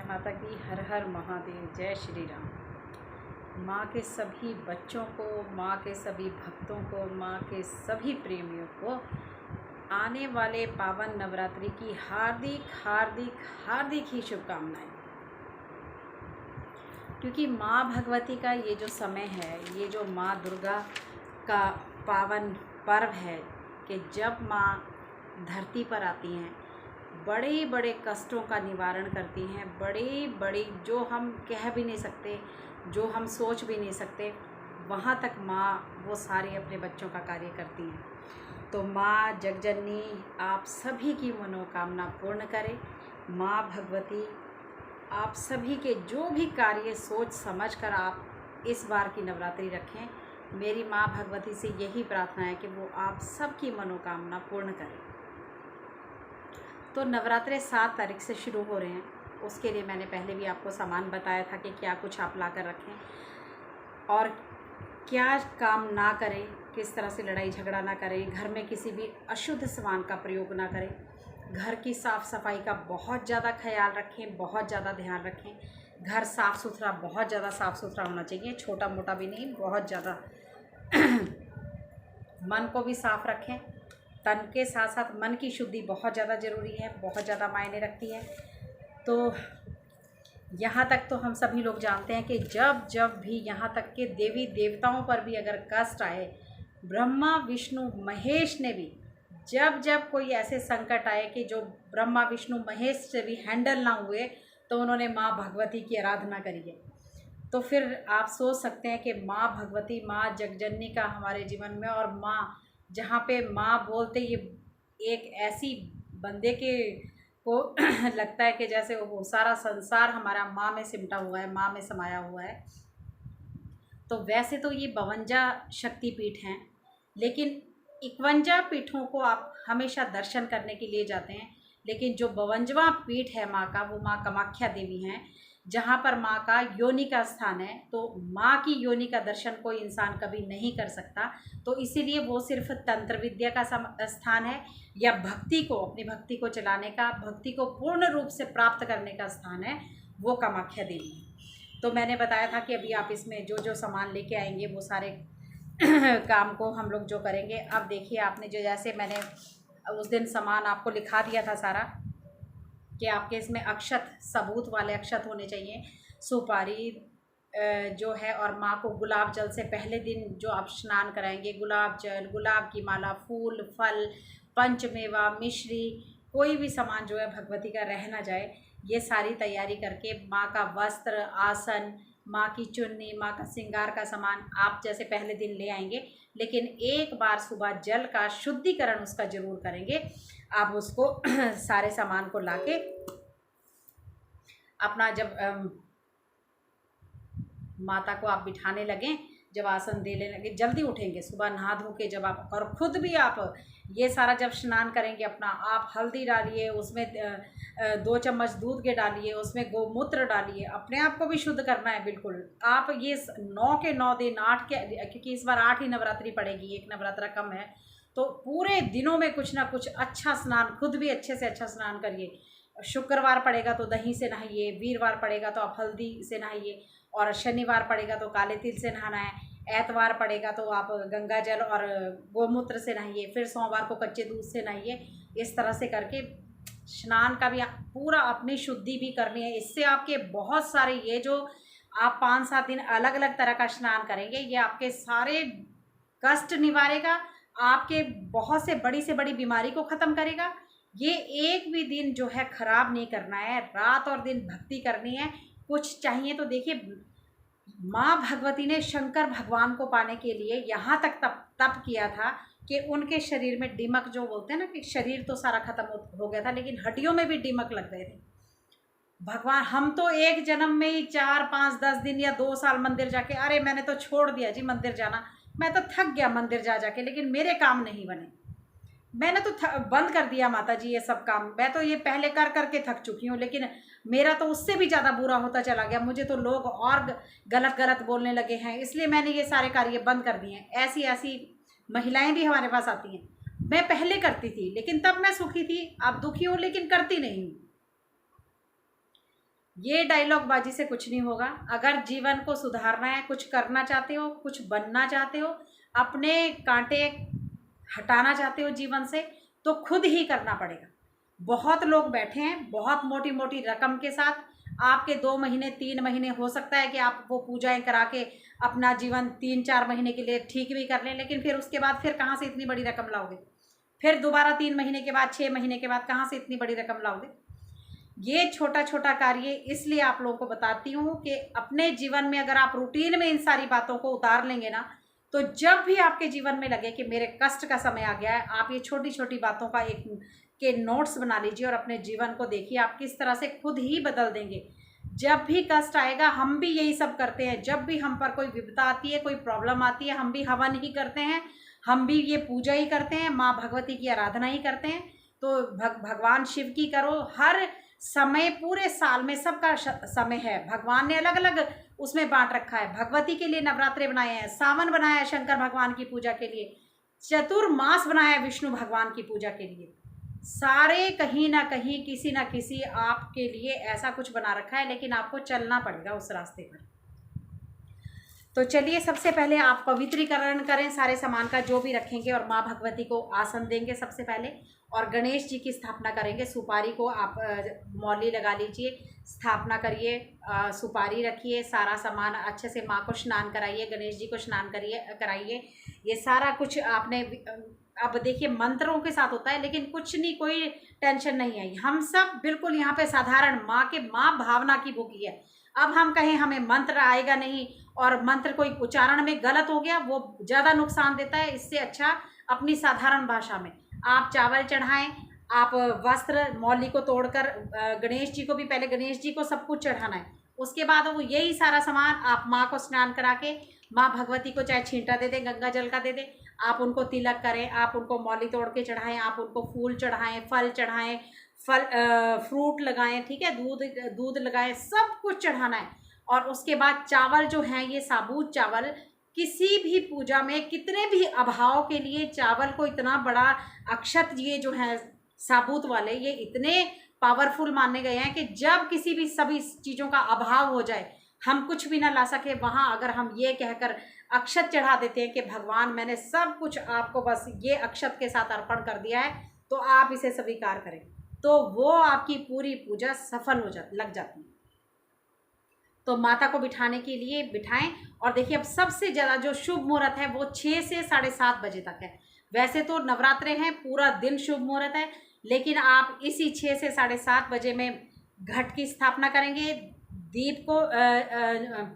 माता की। हर हर महादेव। जय श्री राम। माँ के सभी बच्चों को, माँ के सभी भक्तों को, माँ के सभी प्रेमियों को आने वाले पावन नवरात्रि की हार्दिक हार्दिक हार्दिक ही शुभकामनाएं। क्योंकि माँ भगवती का ये जो समय है, ये जो माँ दुर्गा का पावन पर्व है कि जब माँ धरती पर आती हैं, बड़े बड़े कष्टों का निवारण करती हैं, बड़ी बड़ी जो हम कह भी नहीं सकते, जो हम सोच भी नहीं सकते, वहाँ तक माँ वो सारे अपने बच्चों का कार्य करती हैं। तो माँ जगजननी आप सभी की मनोकामना पूर्ण करे। माँ भगवती आप सभी के जो भी कार्य सोच समझ कर आप इस बार की नवरात्रि रखें। मेरी माँ भगवती से यही प्रार्थना है कि वो आप सबकी मनोकामना पूर्ण करें। तो नवरात्रे 7 तारीख से शुरू हो रहे हैं। उसके लिए मैंने पहले भी आपको सामान बताया था कि क्या कुछ आप ला कर रखें और क्या काम ना करें, किस तरह से लड़ाई झगड़ा ना करें, घर में किसी भी अशुद्ध सामान का प्रयोग ना करें, घर की साफ़ सफाई का बहुत ज़्यादा ख्याल रखें, बहुत ज़्यादा ध्यान रखें। घर साफ़ सुथरा, बहुत ज़्यादा साफ़ सुथरा होना चाहिए, छोटा मोटा भी नहीं, बहुत ज़्यादा। मन को भी साफ़ रखें। तन के साथ साथ मन की शुद्धि बहुत ज़्यादा ज़रूरी है, बहुत ज़्यादा मायने रखती है। तो यहाँ तक तो हम सभी लोग जानते हैं कि जब जब भी, यहाँ तक के देवी देवताओं पर भी अगर कष्ट आए, ब्रह्मा विष्णु महेश ने भी जब जब कोई ऐसे संकट आए कि जो ब्रह्मा विष्णु महेश से भी हैंडल ना हुए, तो उन्होंने माँ भगवती की आराधना करी है। तो फिर आप सोच सकते हैं कि माँ भगवती, माँ जगजननी का हमारे जीवन में, और माँ जहाँ पे माँ बोलते ये एक ऐसी बंदे के को लगता है कि जैसे वो सारा संसार हमारा माँ में सिमटा हुआ है, माँ में समाया हुआ है। तो वैसे तो ये 52 शक्तिपीठ हैं, लेकिन 51 पीठों को आप हमेशा दर्शन करने के लिए जाते हैं, लेकिन जो 52वां पीठ है माँ का, वो माँ कामाख्या देवी हैं, जहाँ पर माँ का योनि का स्थान है। तो माँ की योनि का दर्शन कोई इंसान कभी नहीं कर सकता, तो इसीलिए वो सिर्फ तंत्र विद्या का स्थान है, या भक्ति को, अपनी भक्ति को चलाने का, भक्ति को पूर्ण रूप से प्राप्त करने का स्थान है, वो कामाख्या देवी है। तो मैंने बताया था कि अभी आप इसमें जो जो सामान लेके आएंगे वो सारे काम को हम लोग जो करेंगे। अब देखिए, आपने जो, जैसे मैंने उस दिन सामान आपको लिखा दिया था सारा, कि आपके इसमें अक्षत, सबूत वाले अक्षत होने चाहिए, सुपारी जो है, और माँ को गुलाब जल से पहले दिन जो आप स्नान कराएंगे, गुलाब जल, गुलाब की माला, फूल, फल, पंचमेवा, मिश्री, कोई भी सामान जो है भगवती का रह ना जाए, ये सारी तैयारी करके माँ का वस्त्र, आसन, माँ की चुन्नी, माँ का श्रृंगार का सामान आप जैसे पहले दिन ले आएंगे, लेकिन एक बार सुबह जल का शुद्धिकरण उसका ज़रूर करेंगे। आप उसको सारे सामान को लाके अपना जब माता को आप बिठाने लगें, जब आसन देने लगे, जल्दी उठेंगे सुबह नहा धो के, जब आप, और ख़ुद भी आप ये सारा जब स्नान करेंगे अपना, आप हल्दी डालिए, उसमें 2 चम्मच दूध के डालिए, उसमें गोमूत्र डालिए, अपने आप को भी शुद्ध करना है बिल्कुल। आप ये 9 के 9 दिन, 8 के, क्योंकि इस बार 8 ही नवरात्रि पड़ेगी, एक नवरात्रा कम है, तो पूरे दिनों में कुछ ना कुछ अच्छा स्नान, खुद भी अच्छे से अच्छा स्नान करिए। शुक्रवार पड़ेगा तो दही से नहाइए, वीरवार पड़ेगा तो आप हल्दी से नहाइए, और शनिवार पड़ेगा तो काले तिल से नहाना है, एतवार पड़ेगा तो आप गंगा जल और गोमूत्र से नहाइए, फिर सोमवार को कच्चे दूध से नहाइए। इस तरह से करके स्नान का भी पूरा अपनी शुद्धि भी करनी है। इससे आपके बहुत सारे, ये जो आप 5-7 दिन अलग अलग तरह का स्नान करेंगे, ये आपके सारे कष्ट निवारेगा, आपके बहुत से बड़ी बीमारी को ख़त्म करेगा। ये एक भी दिन जो है ख़राब नहीं करना है, रात और दिन भक्ति करनी है। कुछ चाहिए तो देखिए, माँ भगवती ने शंकर भगवान को पाने के लिए यहाँ तक तप किया था कि उनके शरीर में दीमक, जो बोलते हैं ना कि शरीर तो सारा खत्म हो गया था, लेकिन हड्डियों में भी दीमक लग गए थे। भगवान, हम तो एक जन्म में ही 4-5-10 दिन या 2 साल मंदिर जाके, अरे मैंने तो छोड़ दिया जी मंदिर जाना, मैं तो थक गया मंदिर जा जाके, लेकिन मेरे काम नहीं बने, मैंने तो बंद कर दिया माता जी ये सब काम, मैं तो ये पहले कर करके थक चुकी हूँ, लेकिन मेरा तो उससे भी ज़्यादा बुरा होता चला गया, मुझे तो लोग और गलत गलत बोलने लगे हैं, इसलिए मैंने ये सारे कार्य बंद कर दिए हैं। ऐसी ऐसी महिलाएं भी हमारे पास आती हैं, मैं पहले करती थी, लेकिन तब मैं सुखी थी, अब दुखी हूँ लेकिन करती नहीं हूँ। ये डायलॉग बाजी से कुछ नहीं होगा। अगर जीवन को सुधारना है, कुछ करना चाहते हो, कुछ बनना चाहते हो, अपने कांटे हटाना चाहते हो जीवन से, तो खुद ही करना पड़ेगा। बहुत लोग बैठे हैं बहुत मोटी मोटी रकम के साथ, आपके 2 महीने 3 महीने हो सकता है कि आप वो पूजाएं करा के अपना जीवन 3-4 महीने के लिए ठीक भी कर लें, लेकिन फिर उसके बाद फिर कहाँ से इतनी बड़ी रकम लाओगे? फिर दोबारा 3 महीने के बाद 6 महीने के बाद कहाँ से इतनी बड़ी रकम लाओगे? ये छोटा छोटा कार्य इसलिए आप लोगों को बताती हूँ कि अपने जीवन में अगर आप रूटीन में इन सारी बातों को उतार लेंगे ना, तो जब भी आपके जीवन में लगे कि मेरे कष्ट का समय आ गया है, आप ये छोटी छोटी बातों का एक के नोट्स बना लीजिए और अपने जीवन को देखिए आप किस तरह से खुद ही बदल देंगे। जब भी कष्ट आएगा, हम भी यही सब करते हैं, जब भी हम पर कोई विपदा आती है, कोई प्रॉब्लम आती है, हम भी हवन ही करते हैं, हम भी ये पूजा ही करते हैं, माँ भगवती की आराधना ही करते हैं। तो भगवान शिव की करो। हर समय पूरे साल में सबका समय है, भगवान ने अलग अलग उसमें बांट रखा है। भगवती के लिए नवरात्रे बनाए हैं, सावन बनाया है शंकर भगवान की पूजा के लिए, चतुर्मास बनाया है विष्णु भगवान की पूजा के लिए। सारे कहीं ना कहीं किसी ना किसी आपके लिए ऐसा कुछ बना रखा है, लेकिन आपको चलना पड़ेगा उस रास्ते पर। तो चलिए, सबसे पहले आप पवित्रीकरण करें सारे सामान का जो भी रखेंगे, और माँ भगवती को आसन देंगे सबसे पहले, और गणेश जी की स्थापना करेंगे। सुपारी को आप मौली लगा लीजिए, स्थापना करिए, सुपारी रखिए, सारा सामान अच्छे से माँ को स्नान कराइए, गणेश जी को स्नान कराइए। ये सारा कुछ आपने अब देखिए मंत्रों के साथ होता है, लेकिन कुछ नहीं, कोई टेंशन नहीं है। हम सब बिल्कुल यहाँ पे साधारण माँ भावना की भूखी है। अब हम कहें हमें मंत्र आएगा नहीं, और मंत्र कोई उच्चारण में गलत हो गया, वो ज़्यादा नुकसान देता है। इससे अच्छा अपनी साधारण भाषा में आप चावल चढ़ाएं, आप वस्त्र मौली को तोड़कर गणेश जी को भी, पहले गणेश जी को सब कुछ चढ़ाना है, उसके बाद वो यही सारा सामान आप माँ को स्नान करा के, माँ भगवती को चाहे छींटा दे दें, गंगा जल का दे दें, आप उनको तिलक करें, आप उनको मौली तोड़ के चढ़ाएं, आप उनको फूल चढ़ाएं, फल चढ़ाएं, फ्रूट लगाएं, ठीक है, दूध लगाएं, सब कुछ चढ़ाना है। और उसके बाद चावल जो हैं, ये साबुत चावल, किसी भी पूजा में कितने भी अभाव के लिए चावल को इतना बड़ा अक्षत, ये जो है साबुत वाले, ये इतने पावरफुल माने गए हैं कि जब किसी भी सभी चीज़ों का अभाव हो जाए, हम कुछ भी ना ला सके, वहाँ अगर हम ये कहकर अक्षत चढ़ा देते हैं कि भगवान मैंने सब कुछ आपको बस ये अक्षत के साथ अर्पण कर दिया है, तो आप इसे स्वीकार करें, तो वो आपकी पूरी पूजा सफल हो लग जाती है। तो माता को बिठाने के लिए बिठाएं। और देखिए, अब सबसे ज़्यादा जो शुभ मुहूर्त है वो 6 से 7:30 बजे तक है। वैसे तो नवरात्रे हैं, पूरा दिन शुभ मुहूर्त है, लेकिन आप इसी 6 से 7:30 बजे में घट की स्थापना करेंगे, दीप को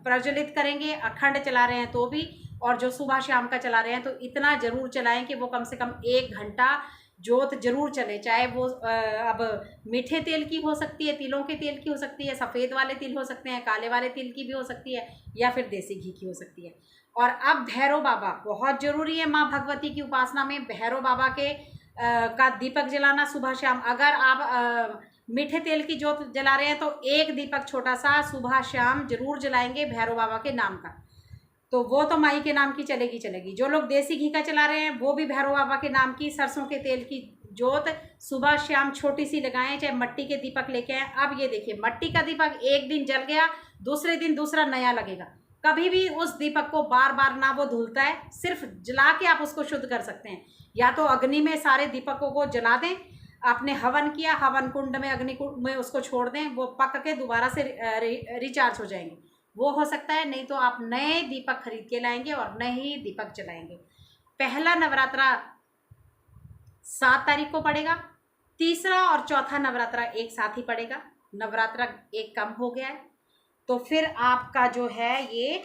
प्रज्वलित करेंगे, अखंड चला रहे हैं तो भी, और जो सुबह शाम का चला रहे हैं तो इतना ज़रूर चलाएं कि वो कम से कम 1 घंटा जोत जरूर चले। चाहे वो अब मीठे तेल की हो सकती है, तिलों के तेल की हो सकती है, सफ़ेद वाले तिल हो सकते हैं, काले वाले तिल की भी हो सकती है, या फिर देसी घी की हो सकती है। और अब भैरव बाबा बहुत ज़रूरी है माँ भगवती की उपासना में। भैरव बाबा के का दीपक जलाना सुबह शाम। अगर आप मीठे तेल की जोत जला रहे हैं तो एक दीपक छोटा सा सुबह शाम जरूर जलाएंगे भैरव बाबा के नाम का, तो वो तो माई के नाम की चलेगी। जो लोग देसी घी का चला रहे हैं वो भी भैरव बाबा के नाम की सरसों के तेल की जोत सुबह शाम छोटी सी लगाएं, चाहे मट्टी के दीपक लेके आएँ। अब ये देखिए, मट्टी का दीपक एक दिन जल गया, दूसरे दिन दूसरा नया लगेगा। कभी भी उस दीपक को बार बार ना वो धुलता है, सिर्फ जला के आप उसको शुद्ध कर सकते हैं। या तो अग्नि में सारे दीपकों को जला दें, आपने हवन किया, हवन कुंड में अग्नि कुंड में उसको छोड़ दें, वो पक के दोबारा से रिचार्ज हो जाएंगे, वो हो सकता है। नहीं तो आप नए दीपक खरीद के लाएंगे और नए ही दीपक जलाएंगे। पहला नवरात्रा 7 तारीख को पड़ेगा, तीसरा और चौथा नवरात्रा एक साथ ही पड़ेगा। नवरात्रा एक कम हो गया है, तो फिर आपका जो है ये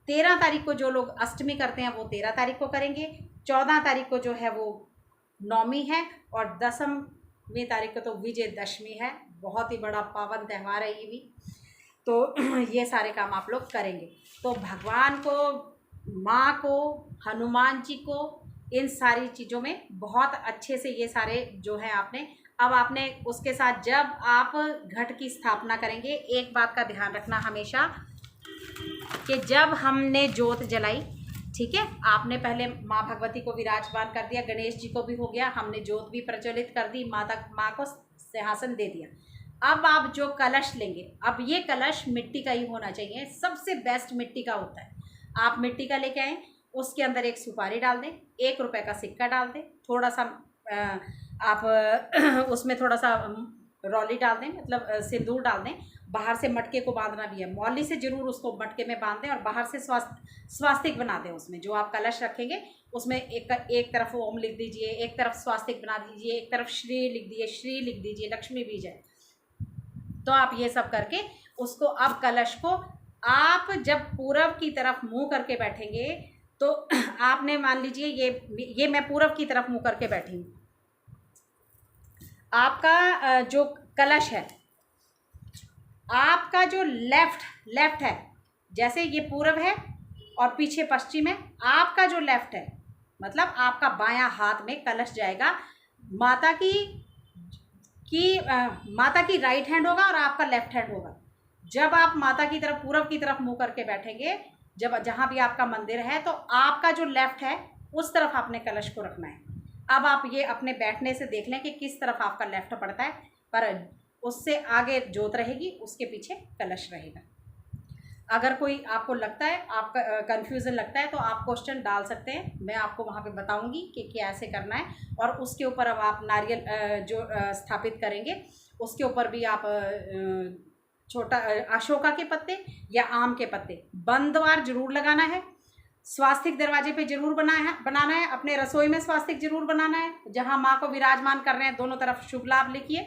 13 तारीख को जो लोग अष्टमी करते हैं वो 13 तारीख को करेंगे, 14 तारीख को जो है वो नौमी है, और 10वीं तारीख को तो विजयदशमी है। बहुत ही बड़ा पावन त्यौहार है ये भी। तो ये सारे काम आप लोग करेंगे। तो भगवान को, माँ को, हनुमान जी को, इन सारी चीज़ों में बहुत अच्छे से ये सारे जो है आपने उसके साथ जब आप घट की स्थापना करेंगे, एक बात का ध्यान रखना हमेशा कि जब हमने जोत जलाई, ठीक है, आपने पहले माँ भगवती को विराजमान कर दिया, गणेश जी को भी हो गया, हमने जोत भी प्रज्वलित कर दी, माँ को सिंहासन दे दिया। अब आप जो कलश लेंगे, अब ये कलश मिट्टी का ही होना चाहिए, सबसे बेस्ट मिट्टी का होता है। आप मिट्टी का लेके आएँ, उसके अंदर एक सुपारी डाल दें, 1 रुपए का सिक्का डाल दें, थोड़ा सा आप उसमें थोड़ा सा रौली डाल दें, मतलब सिंदूर डाल दें। बाहर से मटके को बांधना भी है, मौली से ज़रूर उसको मटके में बांध दें और बाहर से स्वास्तिक बना दें। उसमें जो आप कलश रखेंगे उसमें एक तरफ ओम लिख दीजिए, एक तरफ स्वास्तिक बना दीजिए, एक तरफ श्री लिख दीजिए, लक्ष्मी बीज है। तो आप ये सब करके उसको, अब कलश को आप जब पूरब की तरफ मुंह करके बैठेंगे तो आपने मान लीजिए ये मैं पूरब की तरफ मुंह करके बैठी हूँ। आपका जो कलश है, आपका जो लेफ्ट है, जैसे ये पूरब है और पीछे पश्चिम है, आपका जो लेफ्ट है मतलब आपका बायां हाथ में कलश जाएगा। माता की राइट हैंड होगा और आपका लेफ्ट हैंड होगा। जब आप माता की तरफ, पूरब की तरफ मुंह करके बैठेंगे, जब जहाँ भी आपका मंदिर है, तो आपका जो लेफ्ट है उस तरफ आपने कलश को रखना है। अब आप ये अपने बैठने से देख लें कि किस तरफ आपका लेफ्ट पड़ता है, पर उससे आगे जोत रहेगी, उसके पीछे कलश रहेगा। अगर कोई आपको लगता है, आपका कन्फ्यूज़न लगता है, तो आप क्वेश्चन डाल सकते हैं, मैं आपको वहाँ पे बताऊंगी कि कैसे करना है। और उसके ऊपर अब आप नारियल जो स्थापित करेंगे, उसके ऊपर भी आप छोटा अशोका के पत्ते या आम के पत्ते बंदवार जरूर लगाना है। स्वास्तिक दरवाजे पे जरूर बनाना है। अपने रसोई में स्वास्तिक जरूर बनाना है। जहाँ माँ को विराजमान कर रहे हैं, दोनों तरफ शुभ लाभ लिखिए,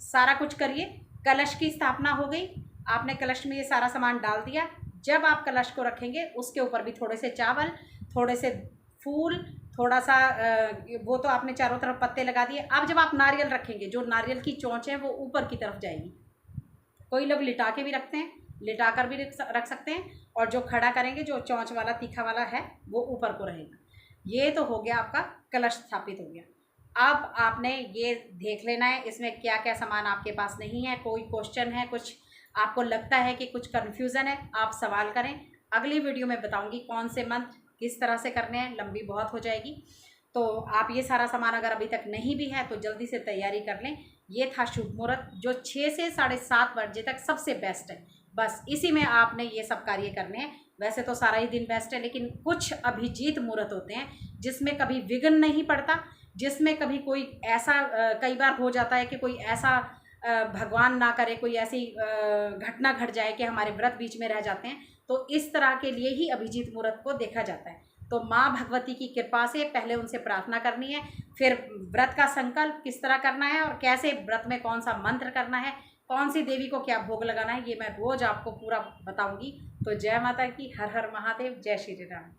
सारा कुछ करिए। कलश की स्थापना हो गई, आपने कलश में ये सारा सामान डाल दिया। जब आप कलश को रखेंगे, उसके ऊपर भी थोड़े से चावल, थोड़े से फूल, थोड़ा सा वो तो आपने चारों तरफ पत्ते लगा दिए। अब जब आप नारियल रखेंगे, जो नारियल की चोंच है वो ऊपर की तरफ जाएगी। कोई लोग लिटा के भी रखते हैं, लिटा कर भी रख सकते हैं, और जो खड़ा करेंगे, जो चोंच वाला तीखा वाला है, वो ऊपर को रहेगा। ये तो हो गया, आपका कलश स्थापित हो गया। अब आपने ये देख लेना है इसमें क्या क्या सामान आपके पास नहीं है। कोई क्वेश्चन है, कुछ आपको लगता है कि कुछ कन्फ्यूज़न है, आप सवाल करें। अगली वीडियो में बताऊंगी कौन से मंत्र किस तरह से करने हैं, लंबी बहुत हो जाएगी। तो आप ये सारा सामान अगर अभी तक नहीं भी है तो जल्दी से तैयारी कर लें। ये था शुभ मुहूर्त, जो 6 से 7:30 बजे तक सबसे बेस्ट है। बस इसी में आपने ये सब कार्य करने हैं। वैसे तो सारा ही दिन बेस्ट है, लेकिन कुछ अभिजीत मुहूर्त होते हैं जिसमें कभी विघ्न नहीं पड़ता, जिसमें कभी कोई ऐसा कई बार हो जाता है कि कोई ऐसा भगवान ना करे कोई ऐसी घटना घट जाए कि हमारे व्रत बीच में रह जाते हैं। तो इस तरह के लिए ही अभिजीत मुहूर्त को देखा जाता है। तो माँ भगवती की कृपा से पहले उनसे प्रार्थना करनी है, फिर व्रत का संकल्प किस तरह करना है और कैसे व्रत में कौन सा मंत्र करना है, कौन सी देवी को क्या भोग लगाना है, ये मैं रोज़ आपको पूरा बताऊंगी। तो जय माता की, हर हर महादेव, जय श्री राम।